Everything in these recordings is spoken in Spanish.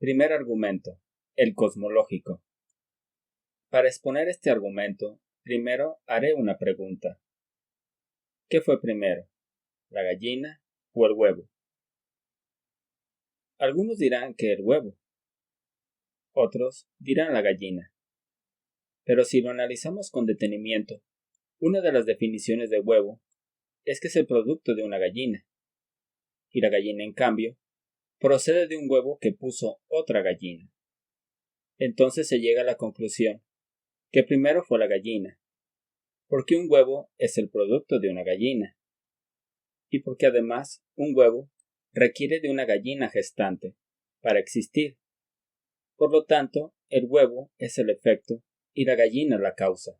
Primer argumento: el cosmológico. Para exponer este argumento, primero haré una pregunta. ¿Qué fue primero, la gallina o el huevo? Algunos dirán que el huevo, otros dirán la gallina. Pero si lo analizamos con detenimiento, una de las definiciones de huevo es que es el producto de una gallina, y la gallina, en cambio, procede de un huevo que puso otra gallina. Entonces se llega a la conclusión que primero fue la gallina, porque un huevo es el producto de una gallina, y porque además un huevo requiere de una gallina gestante para existir. Por lo tanto, el huevo es el efecto y la gallina la causa.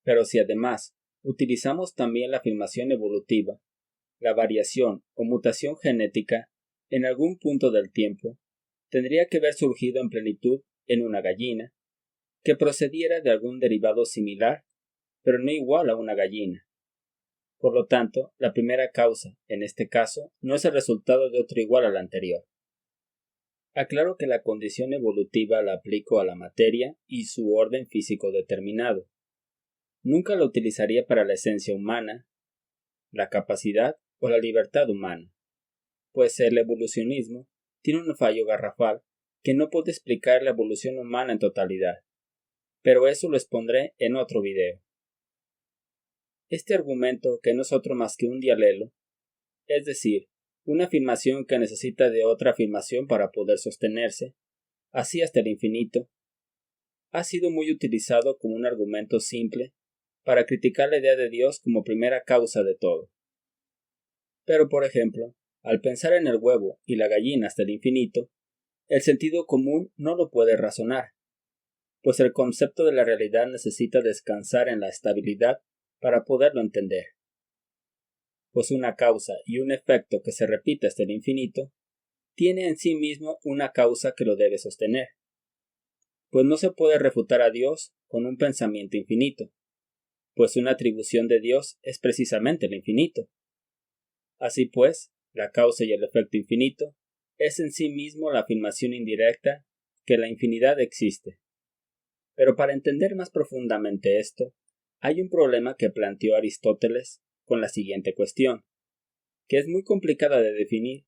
Pero si además utilizamos también la afirmación evolutiva, la variación o mutación genética en algún punto del tiempo tendría que haber surgido en plenitud en una gallina, que procediera de algún derivado similar, pero no igual a una gallina. Por lo tanto, la primera causa, en este caso, no es el resultado de otro igual al anterior. Aclaro que la condición evolutiva la aplico a la materia y su orden físico determinado. Nunca la utilizaría para la esencia humana, la capacidad o la libertad humana, pues el evolucionismo tiene un fallo garrafal que no puede explicar la evolución humana en totalidad, pero eso lo expondré en otro video. Este argumento, que no es otro más que un dialelo, es decir, una afirmación que necesita de otra afirmación para poder sostenerse, así hasta el infinito, ha sido muy utilizado como un argumento simple para criticar la idea de Dios como primera causa de todo. Pero, por ejemplo, al pensar en el huevo y la gallina hasta el infinito, el sentido común no lo puede razonar, pues el concepto de la realidad necesita descansar en la estabilidad para poderlo entender. Pues una causa y un efecto que se repite hasta el infinito tiene en sí mismo una causa que lo debe sostener, pues no se puede refutar a Dios con un pensamiento infinito, pues una atribución de Dios es precisamente el infinito. Así pues, la causa y el efecto infinito es en sí mismo la afirmación indirecta que la infinidad existe. Pero para entender más profundamente esto, hay un problema que planteó Aristóteles con la siguiente cuestión, que es muy complicada de definir,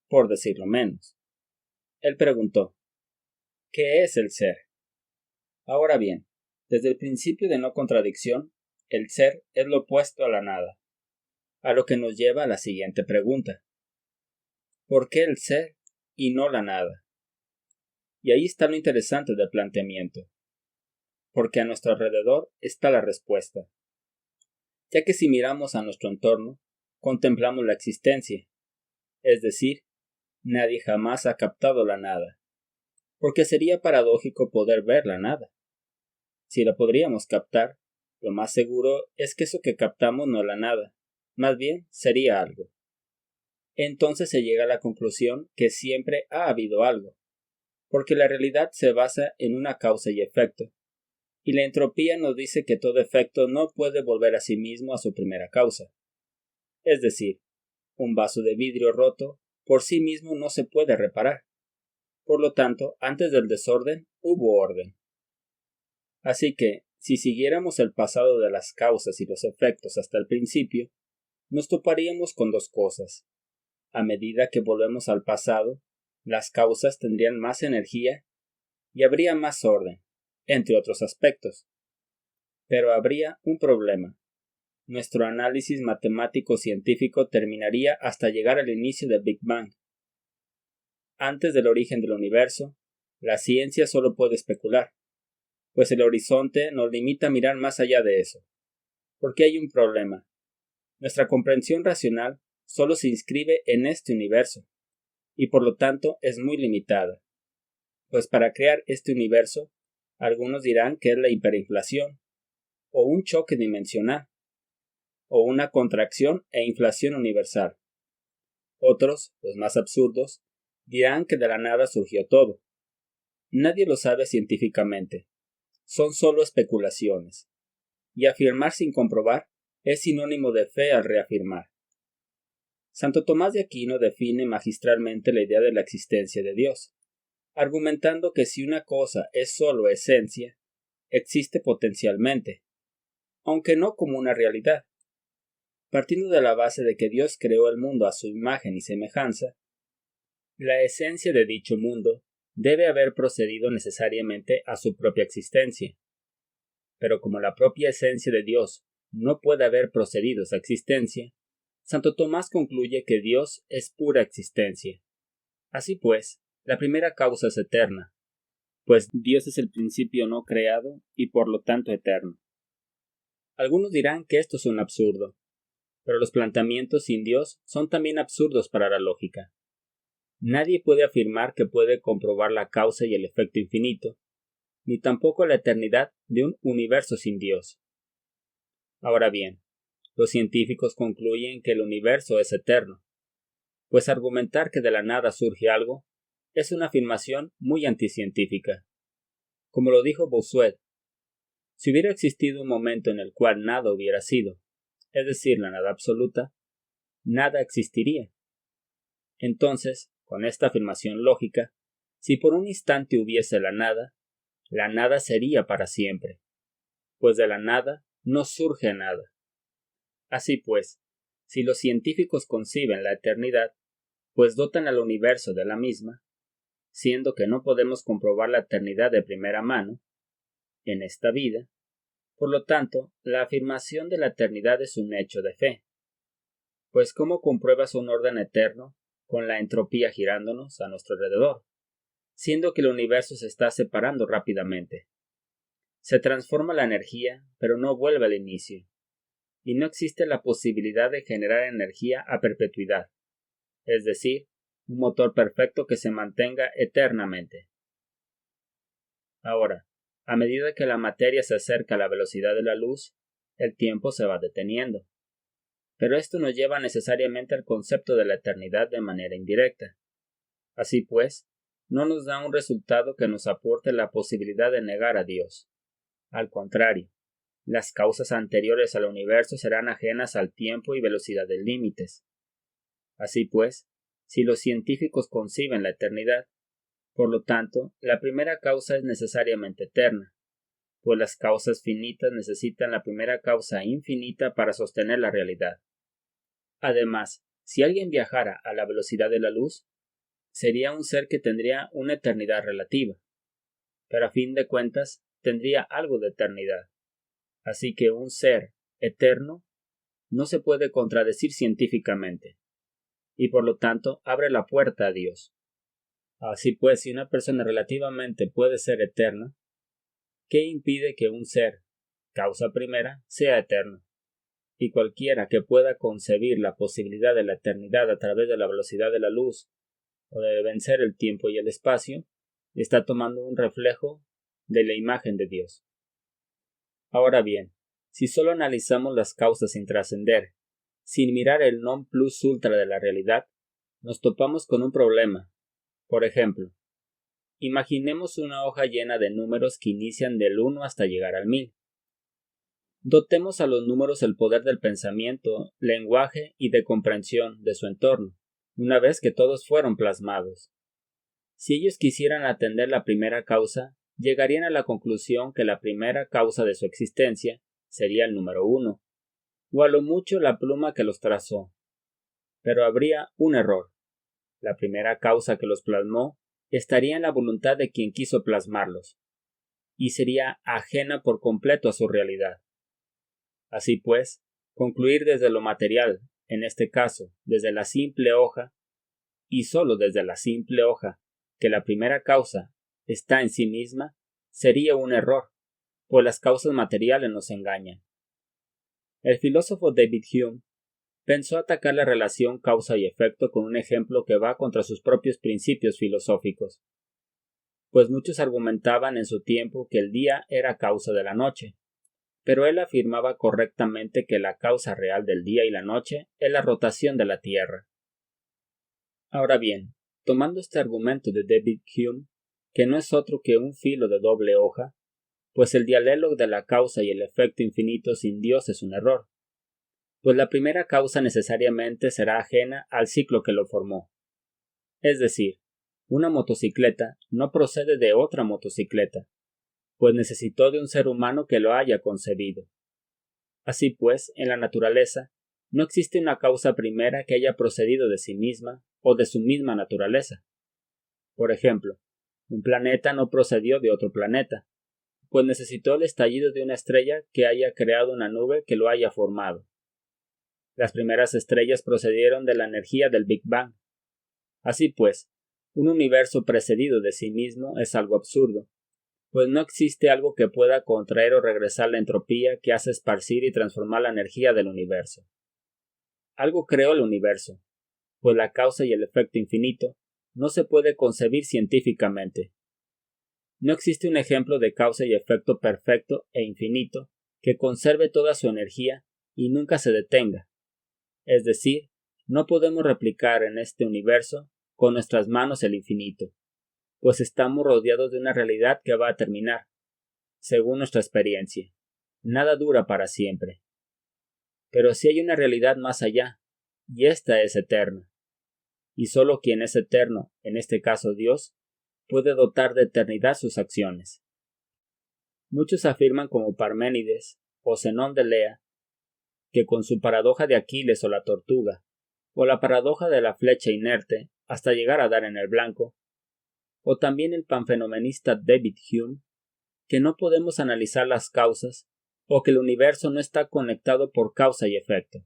por decirlo menos. Él preguntó: ¿qué es el ser? Ahora bien, desde el principio de no contradicción, el ser es lo opuesto a la nada, a lo que nos lleva a la siguiente pregunta: ¿por qué el ser y no la nada? Y ahí está lo interesante del planteamiento, porque a nuestro alrededor está la respuesta, ya que si miramos a nuestro entorno, contemplamos la existencia, es decir, nadie jamás ha captado la nada, porque sería paradójico poder ver la nada. Si la podríamos captar, lo más seguro es que eso que captamos no es la nada, más bien sería algo. Entonces se llega a la conclusión que siempre ha habido algo, porque la realidad se basa en una causa y efecto, y la entropía nos dice que todo efecto no puede volver a sí mismo a su primera causa. Es decir, un vaso de vidrio roto por sí mismo no se puede reparar. Por lo tanto, antes del desorden hubo orden. Así que, si siguiéramos el pasado de las causas y los efectos hasta el principio, nos toparíamos con dos cosas. A medida que volvemos al pasado, las causas tendrían más energía y habría más orden, entre otros aspectos. Pero habría un problema. Nuestro análisis matemático-científico terminaría hasta llegar al inicio del Big Bang. Antes del origen del universo, la ciencia solo puede especular, pues el horizonte nos limita a mirar más allá de eso. Porque hay un problema. Nuestra comprensión racional solo se inscribe en este universo, y por lo tanto es muy limitada. Pues para crear este universo, algunos dirán que es la hiperinflación, o un choque dimensional, o una contracción e inflación universal. Otros, los más absurdos, dirán que de la nada surgió todo. Nadie lo sabe científicamente. Son solo especulaciones. Y afirmar sin comprobar es sinónimo de fe al reafirmar. Santo Tomás de Aquino define magistralmente la idea de la existencia de Dios. argumentando que si una cosa es solo esencia, existe potencialmente, aunque no como una realidad. Partiendo de la base de que Dios creó el mundo a su imagen y semejanza, la esencia de dicho mundo debe haber procedido necesariamente a su propia existencia. Pero como la propia esencia de Dios no puede haber procedido a esa existencia, Santo Tomás concluye que Dios es pura existencia. Así pues, la primera causa es eterna, pues Dios es el principio no creado y por lo tanto eterno. Algunos dirán que esto es un absurdo, pero los planteamientos sin Dios son también absurdos para la lógica. Nadie puede afirmar que puede comprobar la causa y el efecto infinito, ni tampoco la eternidad de un universo sin Dios. Ahora bien, los científicos concluyen que el universo es eterno, pues argumentar que de la nada surge algo es una afirmación muy anticientífica. Como lo dijo Bossuet, si hubiera existido un momento en el cual nada hubiera sido, es decir, la nada absoluta, nada existiría. Entonces, con esta afirmación lógica, si por un instante hubiese la nada sería para siempre, pues de la nada no surge nada. Así pues, si los científicos conciben la eternidad, pues dotan al universo de la misma, siendo que no podemos comprobar la eternidad de primera mano, en esta vida, por lo tanto, la afirmación de la eternidad es un hecho de fe. Pues ¿cómo compruebas un orden eterno con la entropía girándonos a nuestro alrededor, siendo que el universo se está separando rápidamente? Se transforma la energía, pero no vuelve al inicio, y no existe la posibilidad de generar energía a perpetuidad, es decir, un motor perfecto que se mantenga eternamente. Ahora, a medida que la materia se acerca a la velocidad de la luz, el tiempo se va deteniendo. Pero esto nos lleva necesariamente al concepto de la eternidad de manera indirecta. Así pues, no nos da un resultado que nos aporte la posibilidad de negar a Dios. Al contrario, las causas anteriores al universo serán ajenas al tiempo y velocidad de límites. Así pues, si los científicos conciben la eternidad, por lo tanto, la primera causa es necesariamente eterna, pues las causas finitas necesitan la primera causa infinita para sostener la realidad. Además, si alguien viajara a la velocidad de la luz, sería un ser que tendría una eternidad relativa, pero a fin de cuentas tendría algo de eternidad. Así que un ser eterno no se puede contradecir científicamente, y por lo tanto abre la puerta a Dios. Así pues, si una persona relativamente puede ser eterna, ¿qué impide que un ser, causa primera, sea eterno? Y cualquiera que pueda concebir la posibilidad de la eternidad a través de la velocidad de la luz o de vencer el tiempo y el espacio, está tomando un reflejo de la imagen de Dios. Ahora bien, si solo analizamos las causas sin trascender, sin mirar el non plus ultra de la realidad, nos topamos con un problema. Por ejemplo, imaginemos una hoja llena de números que inician del 1 hasta llegar al 1000. Dotemos a los números el poder del pensamiento, lenguaje y de comprensión de su entorno, una vez que todos fueron plasmados. Si ellos quisieran atender la primera causa, llegarían a la conclusión que la primera causa de su existencia sería el número 1, o a lo mucho la pluma que los trazó. Pero habría un error. La primera causa que los plasmó estaría en la voluntad de quien quiso plasmarlos, y sería ajena por completo a su realidad. Así pues, concluir desde lo material, en este caso, desde la simple hoja, y sólo desde la simple hoja, que la primera causa está en sí misma, sería un error, pues las causas materiales nos engañan. El filósofo David Hume pensó atacar la relación causa y efecto con un ejemplo que va contra sus propios principios filosóficos, pues muchos argumentaban en su tiempo que el día era causa de la noche, pero él afirmaba correctamente que la causa real del día y la noche es la rotación de la Tierra. Ahora bien, tomando este argumento de David Hume, que no es otro que un filo de doble hoja, pues el dialélogo de la causa y el efecto infinito sin Dios es un error, pues la primera causa necesariamente será ajena al ciclo que lo formó. Es decir, Una motocicleta no procede de otra motocicleta, pues necesitó de un ser humano que lo haya concebido. Así pues, en la naturaleza, no existe una causa primera que haya procedido de sí misma o de su misma naturaleza. Por ejemplo, un planeta no procedió de otro planeta, pues necesitó el estallido de una estrella que haya creado una nube que lo haya formado. Las primeras estrellas procedieron de la energía del Big Bang. Así pues, un universo precedido de sí mismo es algo absurdo, pues no existe algo que pueda contraer o regresar la entropía que hace esparcir y transformar la energía del universo. Algo creó el universo, pues la causa y el efecto infinito no se puede concebir científicamente. No existe un ejemplo de causa y efecto perfecto e infinito que conserve toda su energía y nunca se detenga. Es decir, no podemos replicar en este universo con nuestras manos el infinito, pues estamos rodeados de una realidad que va a terminar, según nuestra experiencia. Nada dura para siempre. Pero sí hay una realidad más allá, y esta es eterna. Y solo quien es eterno, en este caso Dios, puede dotar de eternidad sus acciones. Muchos afirman como Parménides o Zenón de Lea que con su paradoja de Aquiles o la tortuga, o la paradoja de la flecha inerte hasta llegar a dar en el blanco, o también el panfenomenista David Hume, que no podemos analizar las causas o que el universo no está conectado por causa y efecto.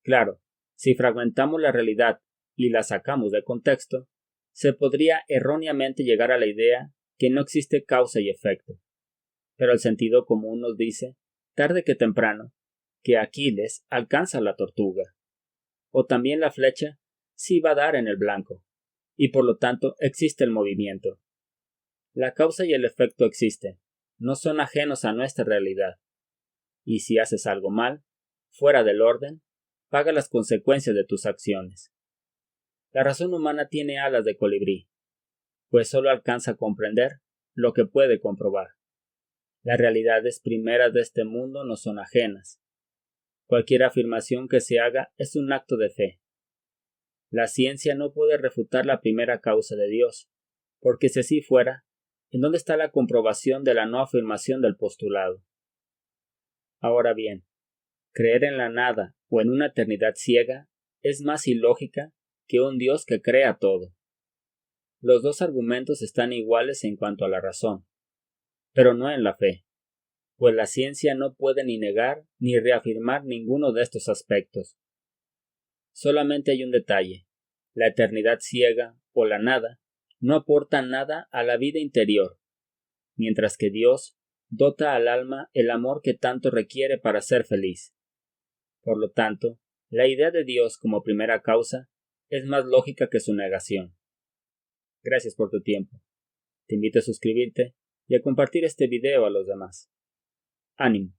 Claro, si fragmentamos la realidad y la sacamos de contexto, se podría erróneamente llegar a la idea que no existe causa y efecto. Pero el sentido común nos dice, tarde que temprano, que Aquiles alcanza la tortuga, o también la flecha sí va a dar en el blanco, y por lo tanto existe el movimiento. La causa y el efecto existen, no son ajenos a nuestra realidad, y si haces algo mal, fuera del orden, paga las consecuencias de tus acciones. La razón humana tiene alas de colibrí, pues solo alcanza a comprender lo que puede comprobar. Las realidades primeras de este mundo no son ajenas. Cualquier afirmación que se haga es un acto de fe. La ciencia no puede refutar la primera causa de Dios, porque si así fuera, ¿en dónde está la comprobación de la no afirmación del postulado? Ahora bien, creer en la nada o en una eternidad ciega es más ilógica que un Dios que crea todo. Los dos argumentos están iguales en cuanto a la razón, pero no en la fe, pues la ciencia no puede ni negar ni reafirmar ninguno de estos aspectos. Solamente hay un detalle: la eternidad ciega o la nada no aporta nada a la vida interior, mientras que Dios dota al alma el amor que tanto requiere para ser feliz. Por lo tanto, la idea de Dios como primera causa es más lógica que su negación. Gracias por tu tiempo. Te invito a suscribirte y a compartir este video a los demás. ¡Ánimo!